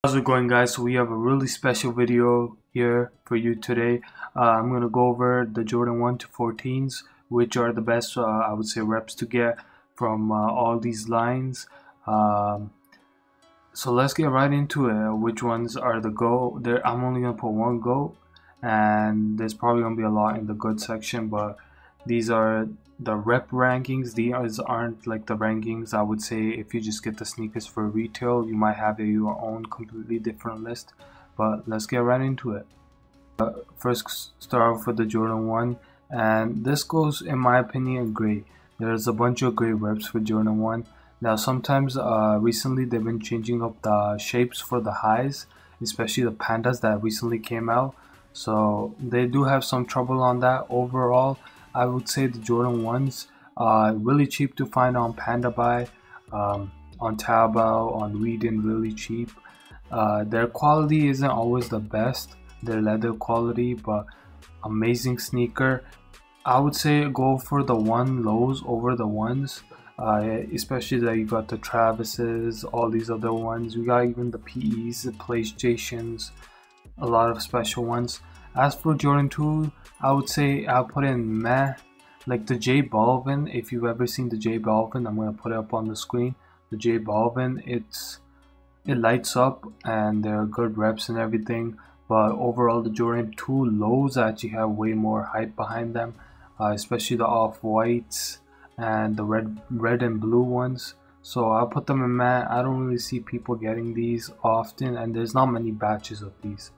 How's it going, guys? So we have a really special video here for you today. I'm going to go over the Jordan 1 to 14s, which are the best, I would say, reps to get from all these lines. Um, so let's get right into it. Which ones are the GOAT? I'm only going to put one GOAT, and there's probably going to be a lot in the good section, but these are the rep rankings. These aren't like the rankings. I would say if you just get the sneakers for retail, you might have your own completely different list, but let's get right into it. First, start off with the Jordan 1, and this goes, in my opinion, great. There's a bunch of great reps for Jordan 1. Now sometimes recently they've been changing up the shapes for the highs, especially the pandas that recently came out, so they do have some trouble on that. Overall, I would say the Jordan 1s are really cheap to find on Pandabuy, on Taobao, on Weedon, really cheap. Their quality isn't always the best, their leather quality, but amazing sneaker. I would say go for the one lows over the ones, especially that you got the Travises, all these other ones. We got even the PEs, the PlayStations, a lot of special ones. As for Jordan 2, I would say I'll put in meh. Like the J Balvin, if you've ever seen the J Balvin, I'm gonna put it up on the screen. The J Balvin, it lights up and there are good reps and everything, but overall the Jordan 2 lows actually have way more hype behind them, especially the off-whites and the red and blue ones. So I'll put them in meh. I don't really see people getting these often, and there's not many batches of these.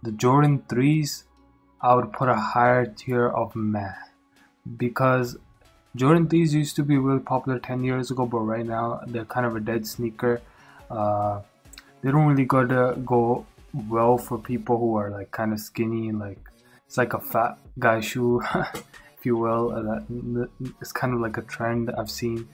The Jordan 3s, I would put a higher tier of meh, because Jordan 3s used to be really popular 10 years ago, but right now they're kind of a dead sneaker. They don't really go well for people who are like kind of skinny, like it's like a fat guy shoe, if you will. It's kind of like a trend I've seen.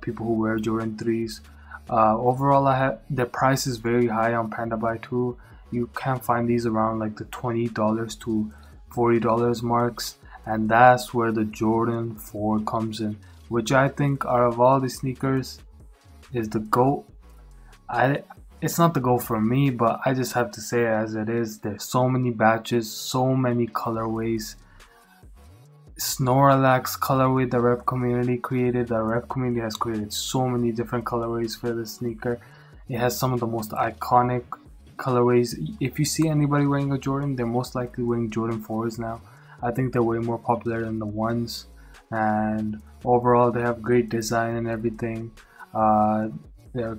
People who wear Jordan 3s. Overall, the price is very high on Pandabuy too. You can find these around like the $20 to $40 marks, and that's where the Jordan 4 comes in, which I think out of all the sneakers is the GOAT. It's not the GOAT for me, but I just have to say it as it is. There's so many batches, so many colorways. Snorlax colorway the rep community created. The rep community has created so many different colorways for this sneaker. It has some of the most iconic colorways. If you see anybody wearing a Jordan, they're most likely wearing Jordan 4s now. I think they're way more popular than the ones, and overall they have great design and everything. They're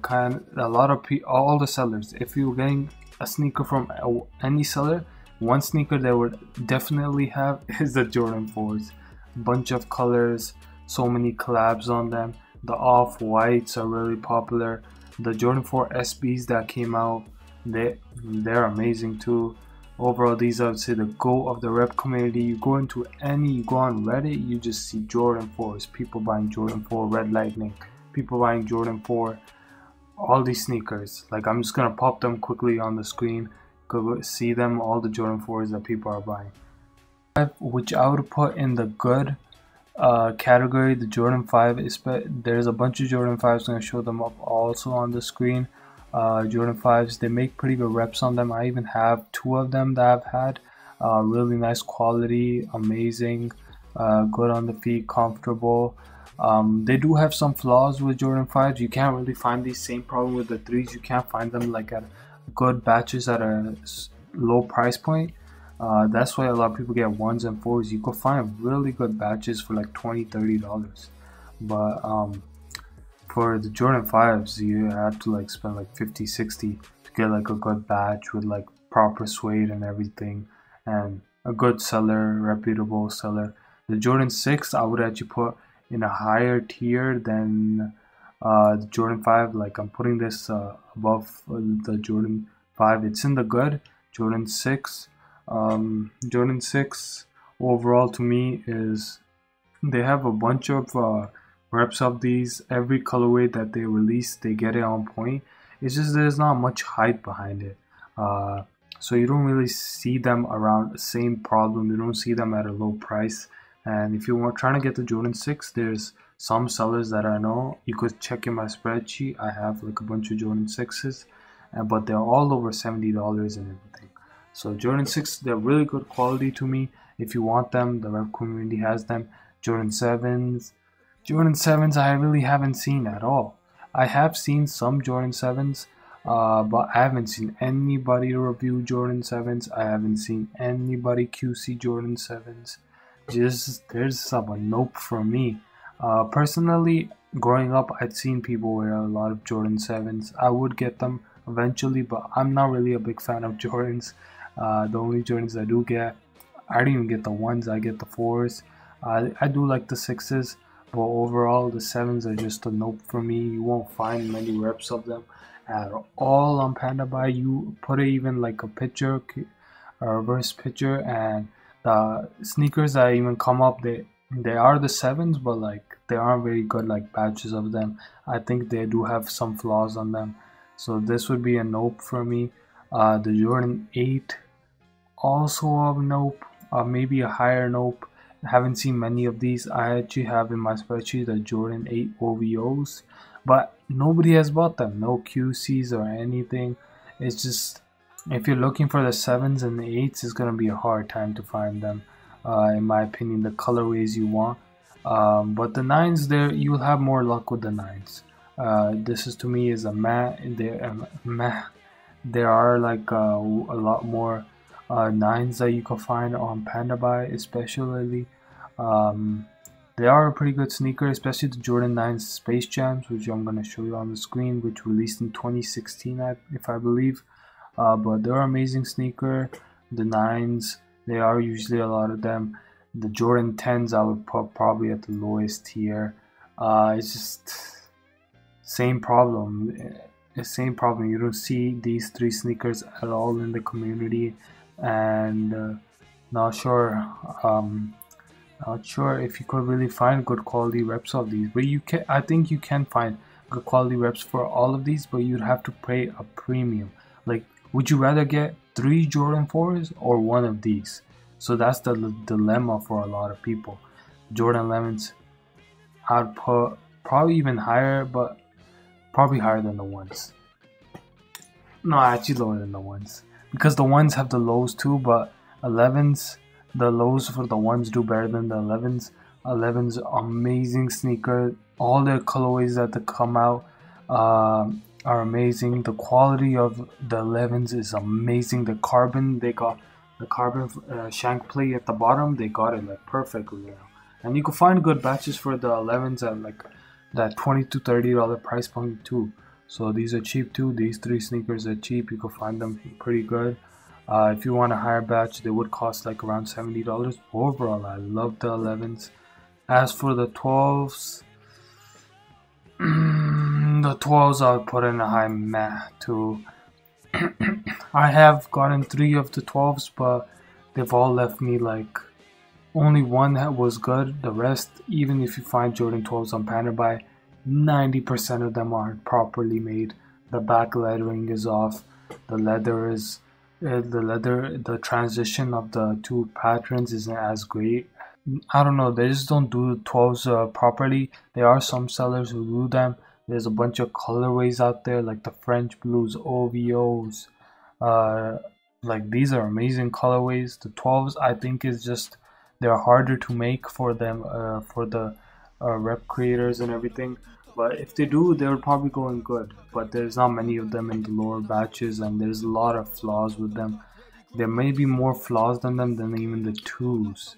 all the sellers, if you're getting a sneaker from any seller, one sneaker they would definitely have is the Jordan 4s. Bunch of colors, so many collabs on them. The off-whites are really popular. The Jordan 4 SBs that came out, they're amazing too. Overall, these I would say the GOAT of the rep community. You go on Reddit, you just see Jordan 4s, people buying Jordan 4 Red Lightning, people buying Jordan 4, all these sneakers. Like, I'm just gonna pop them quickly on the screen, go see them, all the Jordan 4s that people are buying. Which I would put in the good category, the Jordan 5. There's a bunch of Jordan 5s, I'm gonna show them up also on the screen. Jordan 5s, they make pretty good reps on them. I even have two of them that I've had. Really nice quality, amazing, good on the feet, comfortable. They do have some flaws with Jordan 5s. You can't really find the same problem with the 3s. You can't find them like at good batches at a low price point. That's why a lot of people get 1s and 4s. You could find really good batches for like $20-$30, but for the Jordan 5s, you have to like spend like $50-$60 to get like a good batch with like proper suede and everything, and a good seller, reputable seller. The Jordan 6 I would actually put in a higher tier than the Jordan 5. Like, I'm putting this above the Jordan 5. It's in the good. Jordan 6 overall to me is, they have a bunch of reps of these. Every colorway that they release, they get it on point. It's just there's not much hype behind it, so you don't really see them around the same problem. You don't see them at a low price. And if you want trying to get the Jordan 6, there's some sellers that I know. You could check in my spreadsheet. I have like a bunch of Jordan 6s, but they're all over $70 and everything. So Jordan 6, they're really good quality to me. If you want them, the rep community has them. Jordan 7s, I really haven't seen at all. I have seen some Jordan 7s, but I haven't seen anybody review Jordan 7s. I haven't seen anybody QC Jordan 7s. There's a nope from me. Personally, growing up, I'd seen people wear a lot of Jordan 7s. I would get them eventually, but I'm not really a big fan of Jordans. The only Jordans I do get, I don't even get the 1s, I get the 4s. I do like the 6s, but overall the 7s are just a nope for me. You won't find many reps of them at all on Pandabuy. You put even like a picture, a reverse picture, and the sneakers that even come up, they are the 7s, but like they aren't very good like batches of them. I think they do have some flaws on them, so this would be a nope for me. The Jordan 8, also a nope, maybe a higher nope. I haven't seen many of these. I actually have in my spreadsheet the Jordan 8 OVOs, but nobody has bought them. No QCs or anything. It's just, if you're looking for the 7s and the 8s, it's gonna be a hard time to find them. In my opinion, the colorways you want. But the 9s, there you'll have more luck with the 9s. This is, to me, is a matte. There are like a lot more 9s that you can find on Pandabuy, especially. They are a pretty good sneaker, especially the Jordan 9 Space Jams, which I'm going to show you on the screen, which released in 2016, if I believe. But they're an amazing sneaker. The 9s, they are usually a lot of them. The Jordan 10s I would put probably at the lowest tier. It's just same problem. You don't see these three sneakers at all in the community, and not sure if you could really find good quality reps of these. But I think you can find good quality reps for all of these, but you'd have to pay a premium. Like, would you rather get 3 Jordan 4s or one of these? So that's the dilemma for a lot of people. Jordan 11s, I'd put probably even higher, but probably higher than the 1s. No, actually lower than the 1s, because the 1s have the lows too, but 11s, the lows for the 1s do better than the 11s. 11s, amazing sneaker. All their colorways that they come out are amazing. The quality of the 11s is amazing. The carbon, they got the carbon shank plate at the bottom, they got it like perfectly, you know. And you can find good batches for the 11s at like that $20 to $30 price point too. So these are cheap too. These 3 sneakers are cheap. You can find them pretty good. If you want a higher batch, they would cost like around $70. Overall, I love the 11s. As for the 12s, the 12s I would put in a high matte too. I have gotten 3 of the 12s, but they've all left me like only one that was good. The rest, even if you find Jordan 12s on Pandabuy, 90% of them aren't properly made. The back lettering is off. The leather is the transition of the 2 patterns isn't as great. I don't know, they just don't do the 12s properly. There are some sellers who do them. There's a bunch of colorways out there, like the French Blues, OVOs. Like, these are amazing colorways. The 12s, I think, is just, they're harder to make for them, for the rep creators and everything. But if they do, they're probably going good. But there's not many of them in the lower batches, and there's a lot of flaws with them. There may be more flaws than them than even the 2s.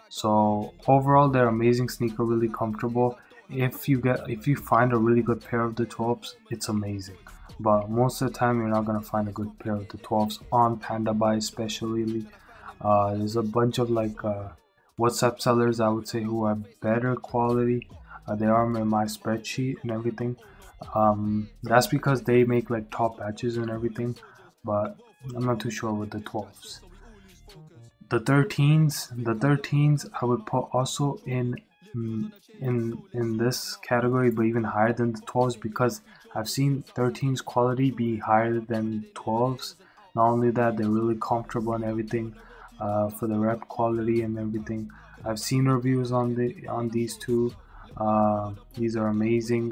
So overall, they're amazing sneaker, really comfortable. If you find a really good pair of the 12s, it's amazing. But most of the time, you're not gonna find a good pair of the 12s on Pandabuy, especially. There's a bunch of like WhatsApp sellers, I would say, who have better quality. They are in my spreadsheet and everything. That's because they make like top batches and everything. But I'm not too sure with the 12s. The 13s, I would put also in this category, but even higher than the 12s, because I've seen 13s quality be higher than 12s. Not only that, they're really comfortable and everything, for the rep quality and everything. I've seen reviews on these two. These are amazing.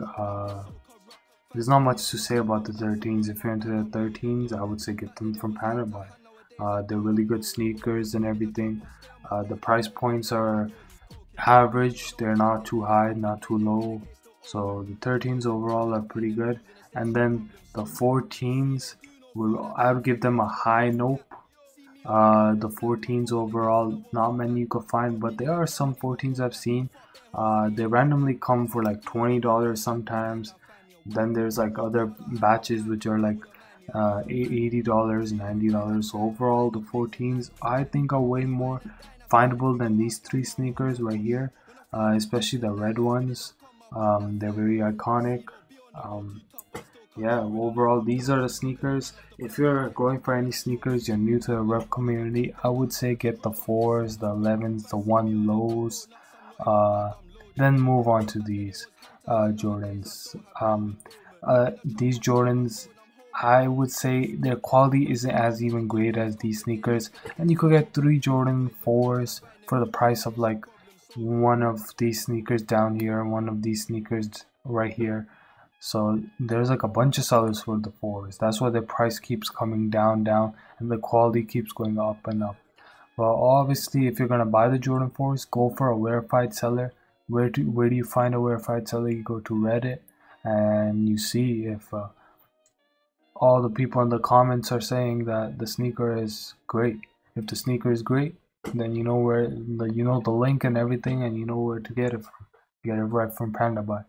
there's not much to say about the 13s. If you're into the 13s, I would say get them from Pandabuy. They're really good sneakers and everything. The price points are average, they're not too high, not too low. So the 13s overall are pretty good. And then the 14s, I would give them a high nope. The 14s overall, not many you could find, but there are some 14s I've seen. They randomly come for like $20 sometimes. Then there's like other batches which are like $80, $90. So overall, the 14s I think are way more findable than these three sneakers right here, especially the red ones. They're very iconic. Um, yeah, overall these are the sneakers. If you're going for any sneakers, you're new to the rep community, I would say get the 4s, the 11s, the 1 lows, uh, then move on to these Jordans. These Jordans, I would say their quality isn't as even great as these sneakers, and you could get 3 Jordan 4s for the price of like one of these sneakers down here and one of these sneakers right here. So there's like a bunch of sellers for the 4s. That's why the price keeps coming down, and the quality keeps going up and up. Well, obviously, if you're gonna buy the Jordan 4s, go for a verified seller. Where do you find a verified seller? You go to Reddit, and you see if all the people in the comments are saying that the sneaker is great. If the sneaker is great, then you know the link and everything, and you know where to get it from. Get it right from Pandabuy.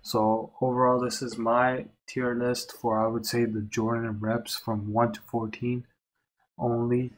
So overall, this is my tier list for, I would say, the Jordan reps from 1 to 14 only.